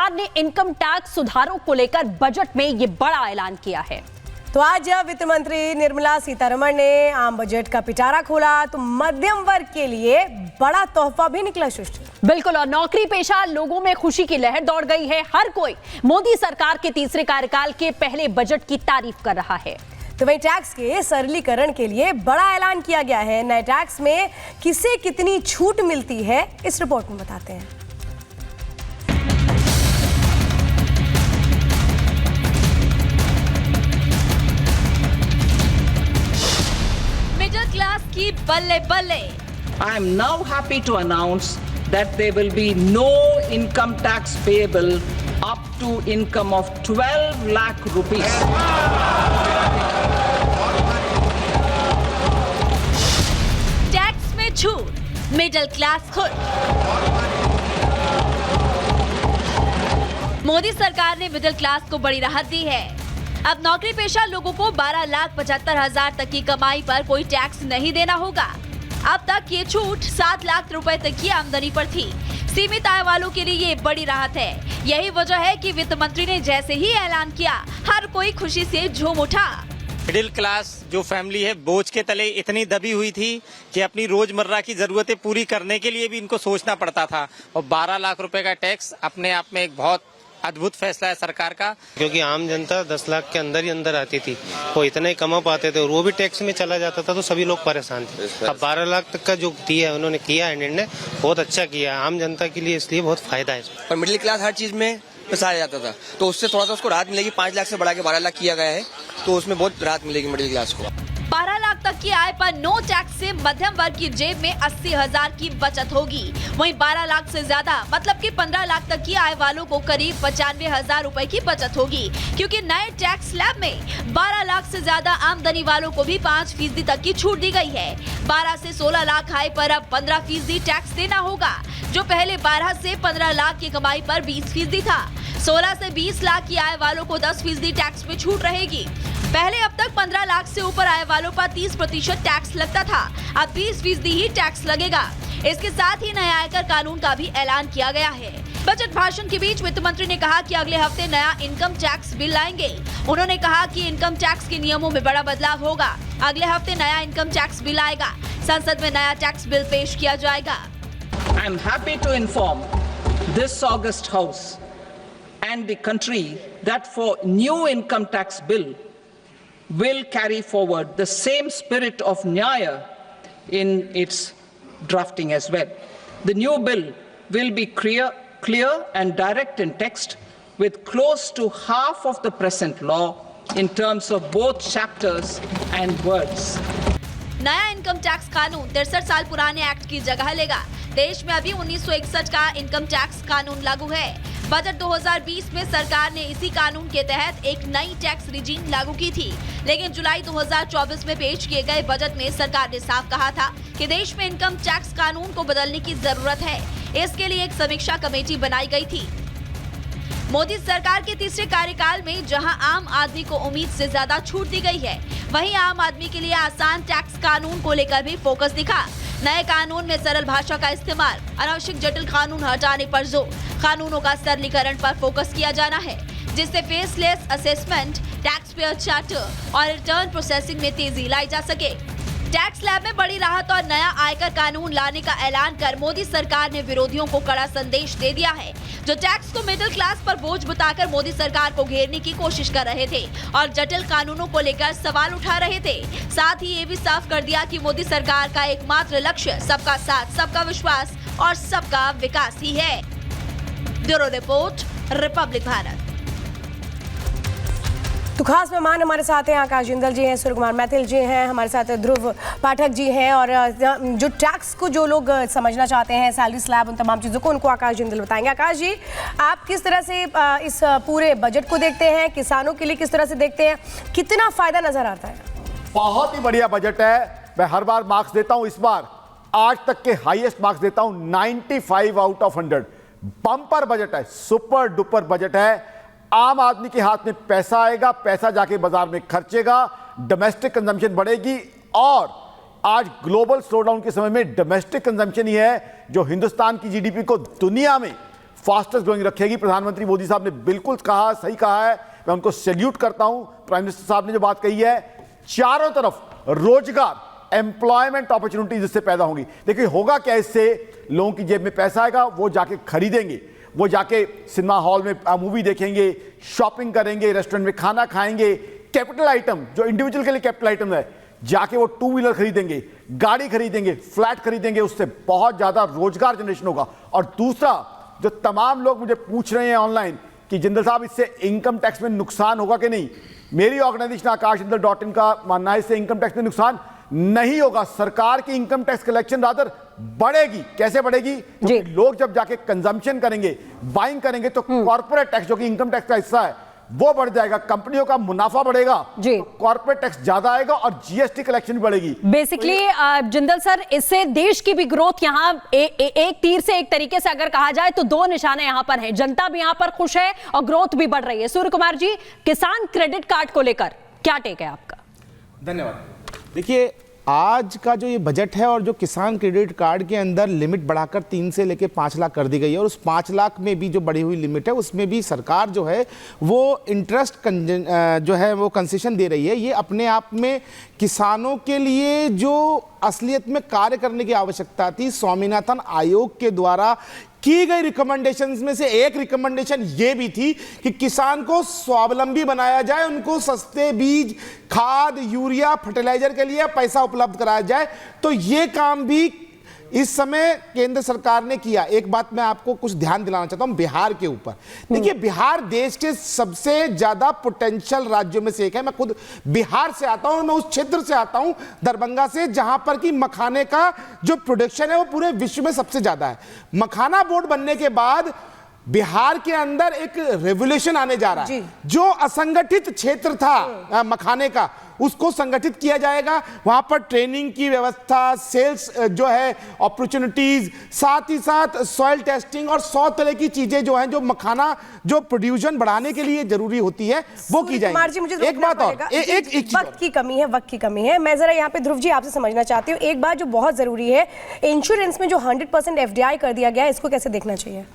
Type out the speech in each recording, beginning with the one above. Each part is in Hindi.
सरकार ने इनकम टैक्स सुधारों को लेकर बजट में ये बड़ा ऐलान किया है। तो आज वित्त मंत्री निर्मला सीतारमण ने आम बजट का पिटारा खोला तो मध्यम वर्ग के लिए बड़ा तोहफा भी निकला सृष्टि। बिल्कुल, और नौकरी पेशा लोगों में खुशी की लहर दौड़ गई है। हर कोई मोदी सरकार के तीसरे कार्यकाल के पहले बजट की तारीफ कर रहा है। तो वही टैक्स के सरलीकरण के लिए बड़ा ऐलान किया गया है। नए टैक्स में किसे कितनी छूट मिलती है, इस रिपोर्ट में बताते हैं। मिडिल क्लास की बल्ले बल्ले। I am now happy to announce that there will be no income tax payable up to income of 12 lakh rupees. Tax में छूट, मिडिल क्लास खुद। मोदी सरकार ने मिडिल क्लास को बड़ी राहत दी है। अब नौकरी पेशा लोगों को 12,75,000 तक की कमाई पर कोई टैक्स नहीं देना होगा। अब तक ये छूट 7 लाख रुपए तक की आमदनी पर थी। सीमित आय वालों के लिए ये बड़ी राहत है। यही वजह है कि वित्त मंत्री ने जैसे ही ऐलान किया, हर कोई खुशी से झूम उठा। मिडिल क्लास जो फैमिली है बोझ के तले इतनी दबी हुई थी कि अपनी रोजमर्रा की जरूरतें पूरी करने के लिए भी इनको सोचना पड़ता था, और 12 लाख रुपए का टैक्स अपने आप में एक बहुत अद्भुत फैसला है सरकार का। क्योंकि आम जनता 10 लाख के अंदर ही अंदर आती थी, वो इतना ही कमा पाते थे और वो भी टैक्स में चला जाता था, तो सभी लोग परेशान थे। अब 12 लाख तक का जो दिया है उन्होंने किया है निर्णय, बहुत अच्छा किया है आम जनता के लिए, इसलिए बहुत फायदा है। और मिडिल क्लास हर चीज में फंसाया जाता था, तो उससे थोड़ा सा उसको राहत मिलेगी। 5 लाख से बढ़ा के 12 लाख किया गया है, तो उसमें बहुत राहत मिलेगी मिडिल क्लास को। 12 लाख तक की आय पर नो टैक्स से मध्यम वर्ग की जेब में 80,000 की बचत होगी। वहीं 12 लाख से ज्यादा मतलब कि 15 लाख तक की आय वालों को करीब 95,000 रुपए की बचत होगी, क्योंकि नए टैक्स स्लैब में 12 लाख से ज्यादा आमदनी वालों को भी 5% तक की छूट दी गई है। 12 से 16 लाख आय पर अब 15% टैक्स देना होगा, जो पहले 12 से 15 लाख की कमाई पर 20% था। 16 से 20 लाख की आय वालों को 10% टैक्स में छूट रहेगी। पहले अब तक 15 लाख से ऊपर आय वालों पर 30% टैक्स लगता था, अब 20% ही टैक्स लगेगा। इसके साथ ही नया आयकर कानून का भी ऐलान किया गया है। बजट भाषण के बीच वित्त मंत्री ने कहा कि अगले हफ्ते नया इनकम टैक्स बिल लाएंगे। उन्होंने कहा कि इनकम टैक्स के नियमों में बड़ा बदलाव होगा। अगले हफ्ते नया इनकम टैक्स बिल आएगा, संसद में नया टैक्स बिल पेश किया जाएगा। I am happy to inform this august house and the country that for new income tax bill will carry forward the same spirit of Nyaya in its drafting as well. The new bill will be clear and direct in text, with close to half of the present law in terms of both chapters and words. नया इनकम टैक्स कानून 63 साल पुराने एक्ट की जगह लेगा। देश में अभी 1961 का इनकम टैक्स कानून लागू है। बजट 2020 में सरकार ने इसी कानून के तहत एक नई टैक्स रिजीम लागू की थी, लेकिन जुलाई 2024 में पेश किए गए बजट में सरकार ने साफ कहा था कि देश में इनकम टैक्स कानून को बदलने की जरूरत है। इसके लिए एक समीक्षा कमेटी बनाई गई थी। मोदी सरकार के तीसरे कार्यकाल में जहां आम आदमी को उम्मीद से ज्यादा छूट दी गई है, वहीं आम आदमी के लिए आसान टैक्स कानून को लेकर भी फोकस दिखा। नए कानून में सरल भाषा का इस्तेमाल, अनावश्यक जटिल कानून हटाने पर जोर, कानूनों का सरलीकरण पर फोकस किया जाना है, जिससे faceless assessment, tax payer charter और रिटर्न प्रोसेसिंग में तेजी लाई जा सके। टैक्स स्लैब में बड़ी राहत और नया आयकर कानून लाने का ऐलान कर मोदी सरकार ने विरोधियों को कड़ा संदेश दे दिया है, जो टैक्स को मिडिल क्लास पर बोझ बताकर मोदी सरकार को घेरने की कोशिश कर रहे थे और जटिल कानूनों को लेकर सवाल उठा रहे थे। साथ ही ये भी साफ कर दिया कि मोदी सरकार का एकमात्र लक्ष्य सबका साथ, सबका विश्वास और सबका विकास ही है। Bureau report, Republic Bharat. तो खास मेहमान हमारे साथ हैं, आकाश जिंदल जी हैं, सूर्य कुमार मैथिल जी हैं, हमारे साथ ध्रुव पाठक जी हैं, और जो टैक्स को जो लोग समझना चाहते हैं, सैलरी स्लैब, उन तमाम चीज़ों को उनको आकाश जिंदल बताएंगे। आकाश जी, आप किस तरह से इस पूरे बजट को देखते हैं, किसानों के लिए किस तरह से देखते हैं, कितना फायदा नजर आता है? बहुत ही बढ़िया बजट है। मैं हर बार मार्क्स देता हूं, इस बार आज तक के हाईएस्ट मार्क्स देता हूं, 95 आउट ऑफ 100। बम्पर बजट है, सुपर डुपर बजट है। आम आदमी के हाथ में पैसा आएगा, पैसा जाके बाजार में खर्चेगा, डोमेस्टिक कंजम्पशन बढ़ेगी, और आज ग्लोबल स्लोडाउन के समय में डोमेस्टिक कंजम्पशन ही है जो हिंदुस्तान की जीडीपी को दुनिया में फास्टेस्ट ग्रोइंग रखेगी। प्रधानमंत्री मोदी साहब ने बिल्कुल कहा, सही कहा है, मैं उनको सैल्यूट करता हूं। प्राइम मिनिस्टर साहब ने जो बात कही है, चारों तरफ रोजगार, एम्प्लॉयमेंट अपॉर्चुनिटीज इससे पैदा होंगी। देखिए होगा क्या, इससे लोगों की जेब में पैसा आएगा, वो जाके खरीदेंगे, वो जाके सिनेमा हॉल में मूवी देखेंगे, शॉपिंग करेंगे, रेस्टोरेंट में खाना खाएंगे। कैपिटल आइटम जो इंडिविजुअल के लिए कैपिटल आइटम है, जाके वो टू व्हीलर खरीदेंगे, गाड़ी खरीदेंगे, फ्लैट खरीदेंगे, उससे बहुत ज्यादा रोजगार जनरेशन होगा। और दूसरा, जो तमाम लोग मुझे पूछ रहे हैं ऑनलाइन कि जिंदल साहब इससे इनकम टैक्स में नुकसान होगा कि नहीं, मेरी ऑर्गेनाइजेशन आकाशजिंदल.in का मानना है इससे इनकम टैक्स में नुकसान नहीं होगा। सरकार की इनकम टैक्स कलेक्शन रादर बढ़ेगी। कैसे बढ़ेगी? क्योंकि लोग जब जाके कंजम्पशन करेंगे, बाइंग करेंगे, तो कॉर्पोरेट टैक्स जो कि इनकम टैक्स का हिस्सा है वो बढ़ जाएगा, कंपनियों का मुनाफा बढ़ेगा, तो कॉर्पोरेट टैक्स ज्यादा आएगा और जीएसटी कलेक्शन भी बढ़ेगी। बेसिकली जिंदल सर, इससे देश की भी ग्रोथ यहाँ एक तीर से एक तरीके से अगर कहा जाए तो दो निशाने यहाँ पर हैं। जनता भी यहाँ पर खुश है और ग्रोथ भी बढ़ रही है। सूर्य कुमार जी, किसान क्रेडिट कार्ड को लेकर क्या टेक है आपका? धन्यवाद। देखिए, आज का जो ये बजट है और जो किसान क्रेडिट कार्ड के अंदर लिमिट बढ़ाकर 3 से लेकर 5 लाख कर दी गई है, और उस 5 लाख में भी जो बढ़ी हुई लिमिट है उसमें भी सरकार जो है वो इंटरेस्ट जो है वो कंसेशन दे रही है। ये अपने आप में किसानों के लिए जो असलियत में कार्य करने की आवश्यकता थी, स्वामीनाथन आयोग के द्वारा की गई रिकमेंडेशंस में से एक रिकमेंडेशन ये भी थी कि किसान को स्वावलंबी बनाया जाए, उनको सस्ते बीज, खाद, यूरिया, फर्टिलाइजर के लिए पैसा उपलब्ध कराया जाए। तो ये काम भी इस समय केंद्र सरकार ने किया। एक बात मैं आपको कुछ ध्यान दिलाना चाहता हूं बिहार के ऊपर। देखिए, बिहार देश के सबसे ज्यादा पोटेंशियल राज्यों में से एक है। मैं खुद बिहार से आता हूं, मैं उस क्षेत्र से आता हूं, दरभंगा से, जहां पर कि मखाने का जो प्रोडक्शन है वो पूरे विश्व में सबसे ज्यादा है। मखाना बोर्ड बनने के बाद बिहार के अंदर एक रेवोल्यूशन आने जा रहा है। जो असंगठित क्षेत्र था मखाने का, उसको संगठित किया जाएगा। वहां पर ट्रेनिंग की व्यवस्था, सेल्स जो है अपॉर्चुनिटीज, साथ ही साथ सॉइल टेस्टिंग और 100 तरह की चीजें जो हैं, जो मखाना जो प्रोड्यूशन बढ़ाने के लिए जरूरी होती है, वो की जाएगी। मुझे एक बात और, वक्त की कमी है। मैं जरा यहाँ पे ध्रुव जी आपसे समझना चाहती हूँ एक बात जो बहुत जरूरी है, इंश्योरेंस में जो 100% FDI कर दिया गया है, इसको कैसे देखना चाहिए?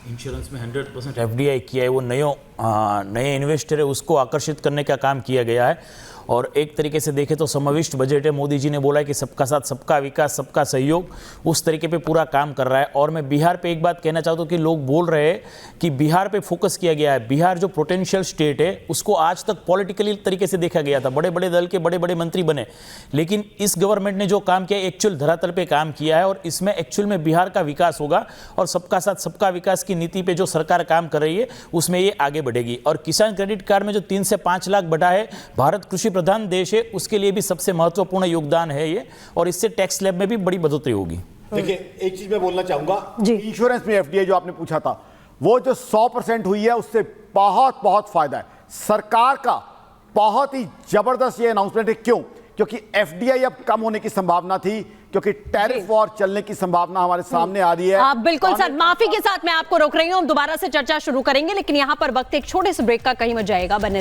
इंश्योरेंस में 100% FDI किया है, वो नए इन्वेस्टर है उसको आकर्षित करने का काम किया गया है। और एक तरीके से देखें तो समाविष्ट बजट है। मोदी जी ने बोला है कि सबका साथ सबका विकास, सबका सहयोग, उस तरीके पे पूरा काम कर रहा है। और मैं बिहार पे एक बात कहना चाहता हूँ कि लोग बोल रहे हैं कि बिहार पे फोकस किया गया है। बिहार जो पोटेंशियल स्टेट है उसको आज तक पॉलिटिकली तरीके से देखा गया था, बड़े बड़े दल के बड़े बड़े मंत्री बने, लेकिन इस गवर्नमेंट ने जो काम किया एक्चुअल धरातल पे काम किया है, और इसमें एक्चुअल में बिहार का विकास होगा। और सबका साथ सबका विकास की नीति पे जो सरकार काम कर रही है उसमें ये आगे बढ़ेगी। और किसान क्रेडिट कार्ड में जो 3 से 5 लाख बढ़ा है, भारत कृषि प्रधान देश है, उसके लिए भी सबसे महत्वपूर्ण योगदान है ये। और इससे टैक्स स्लैब में भी बड़ी बढ़ोतरी होगी। देखिए, एक चीज मैं बोलना चाहूंगा, इंश्योरेंस में FDI जो आपने पूछा था, वो जो 100% हुई है उससे बहुत बहुत फायदा है। सरकार का बहुत ही जबरदस्त ये अनाउंसमेंट है। क्यों? क्योंकि FDI अब कम होने की संभावना थी, क्योंकि टैरिफ वॉर चलने की संभावना हमारे सामने आ रही है। बिल्कुल सर, माफी के साथ मैं आपको रोक रही हूं, हम दोबारा से चर्चा शुरू करेंगे, लेकिन यहां पर वक्त एक छोटे से ब्रेक का कहीं मत जाएगा। बने